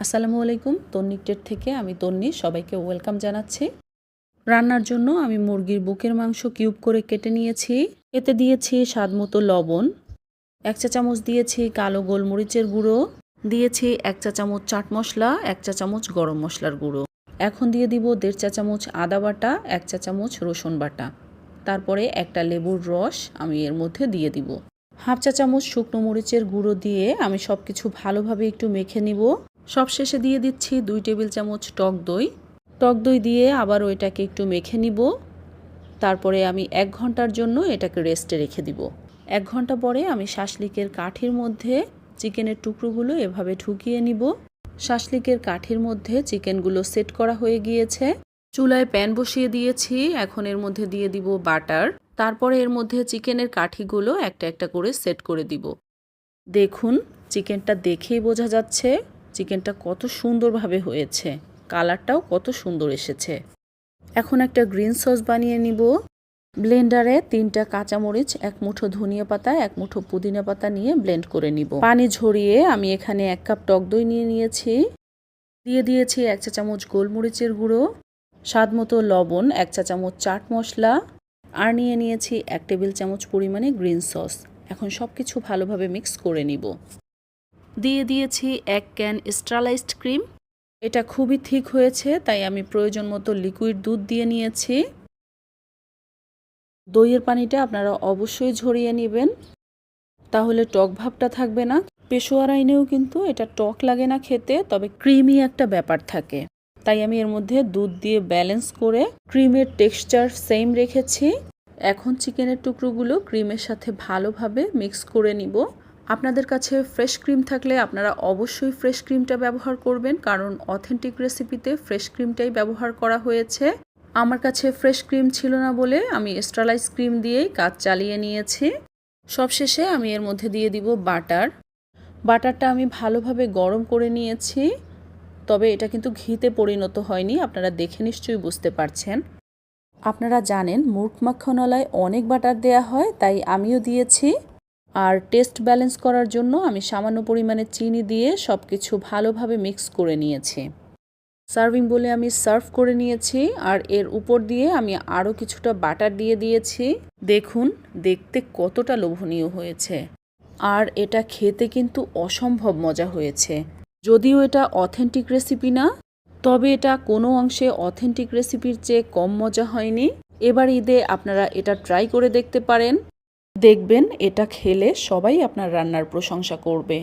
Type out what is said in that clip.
আসসালামু আলাইকুম। তন্নিটের থেকে আমি তন্নি সবাইকে ওয়েলকাম জানাচ্ছি। রান্নার জন্য আমি মুরগির বুকের মাংস কিউব করে কেটে নিয়েছি। এতে দিয়েছি স্বাদমতো লবণ, 1 চা চামচ দিয়েছি কালো গোলমরিচের গুঁড়ো, দিয়েছি 1 চা চামচ চাট মশলা, 1 চা চামচ গরম মশলার গুঁড়ো। এখন দিয়ে দিব 1.5 চা চামচ আদা বাটা, 1 চা চামচ রসুন বাটা। তারপরে একটা লেবুর রস আমি এর মধ্যে দিয়ে দিব। হাফ চা চামচ শুকনো মরিচের গুঁড়ো দিয়ে আমি সব কিছু ভালোভাবে একটু মেখে নিব। সবশেষে দিয়ে দিচ্ছি 2 টেবিল চামচ টক দই। টক দই দিয়ে আবার এটাকে একটু মেখে নিব। তারপরে আমি 1 ঘন্টার জন্য এটাকে রেস্টে রেখে দিব। 1 ঘন্টা পরে আমি শাসলিকের কাঠির মধ্যে চিকেনের টুকরোগুলো এভাবে ঢুকিয়ে নিব। শাসলিকের কাঠির মধ্যে চিকেনগুলো সেট করা হয়ে গিয়েছে। চুলায় প্যান বসিয়ে দিয়েছি। এখন এর মধ্যে দিয়ে দিব বাটার। তারপরে এর মধ্যে চিকেনের কাঠিগুলো একটা একটা করে সেট করে দিব। দেখুন, চিকেনটা দেখেই বোঝা যাচ্ছে চিকেনটা কত সুন্দরভাবে হয়েছে, কালারটাও কত সুন্দর এসেছে। এখন একটা গ্রিন সস বানিয়ে নিব। ব্লেন্ডারে 3টা কাঁচামরিচ, 1 মুঠো ধনিয়া পাতা, 1 মুঠো পুদিনা পাতা নিয়ে ব্লেন্ড করে নিব। পানি ঝরিয়ে আমি এখানে 1 কাপ টক দই নিয়ে নিয়েছি। দিয়ে দিয়েছি 1 চা চামচ গোলমরিচের গুঁড়ো, স্বাদমতো লবণ, 1 চা চামচ চাট মশলা, আর নিয়ে নিয়েছি 1 টেবিল চামচ পরিমাণে গ্রিন সস। এখন সব কিছু ভালোভাবে মিক্স করে নিব। দিয়ে দিয়েছি 1 ক্যান স্টারলাইজড ক্রিম। এটা খুবই থিক হয়েছে, তাই আমি প্রয়োজন মতো লিকুইড দুধ দিয়ে নিয়েছি। দইয়ের পানিটা আপনারা অবশ্যই ঝরিয়ে নেবেন, তাহলে টক ভাবটা থাকবে না। পেশোয়ার আইনেও কিন্তু এটা টক লাগে না খেতে, তবে ক্রিমি একটা ব্যাপার থাকে। তাই আমি এর মধ্যে দুধ দিয়ে ব্যালেন্স করে ক্রিমের টেক্সচার সেম রেখেছি। এখন চিকেনের টুকরোগুলো ক্রিমের সাথে ভালোভাবে মিক্স করে নিব। আপনাদের কাছে ফ্রেশ ক্রিম থাকলে আপনারা অবশ্যই ফ্রেশ ক্রিমটা ব্যবহার করবেন, কারণ অথেন্টিক রেসিপিতে ফ্রেশ ক্রিমটাই ব্যবহার করা হয়েছে। আমার কাছে ফ্রেশ ক্রিম ছিল না বলে আমি স্টারলাইজ ক্রিম দিয়েই কাজ চালিয়ে নিয়েছি। সবশেষে আমি এর মধ্যে দিয়ে দিব বাটার। বাটারটা আমি ভালোভাবে গরম করে নিয়েছি, তবে এটা কিন্তু ঘিতে পরিণত হয়নি, আপনারা দেখে নিশ্চয়ই বুঝতে পারছেন। আপনারা জানেন মুরগ মাখনলায় অনেক বাটার দেয়া হয়, তাই আমিও দিয়েছি। আর টেস্ট ব্যালেন্স করার জন্য আমি সামান্য পরিমাণে চিনি দিয়ে সব কিছু ভালোভাবে মিক্স করে নিয়েছি। সার্ভিং বলে আমি সার্ভ করে নিয়েছি, আর এর উপর দিয়ে আমি আরও কিছুটা বাটার দিয়ে দিয়েছি। দেখুন, দেখতে কতটা লোভনীয় হয়েছে, আর এটা খেতে কিন্তু অসম্ভব মজা হয়েছে। যদিও এটা অথেন্টিক রেসিপি না, তবে এটা কোনো অংশে অথেন্টিক রেসিপির চেয়ে কম মজা হয়নি। এবার ঈদে আপনারা এটা ট্রাই করে দেখতে পারেন। দেখবেন এটা খেলে সবাই আপনার রান্নার প্রশংসা করবে।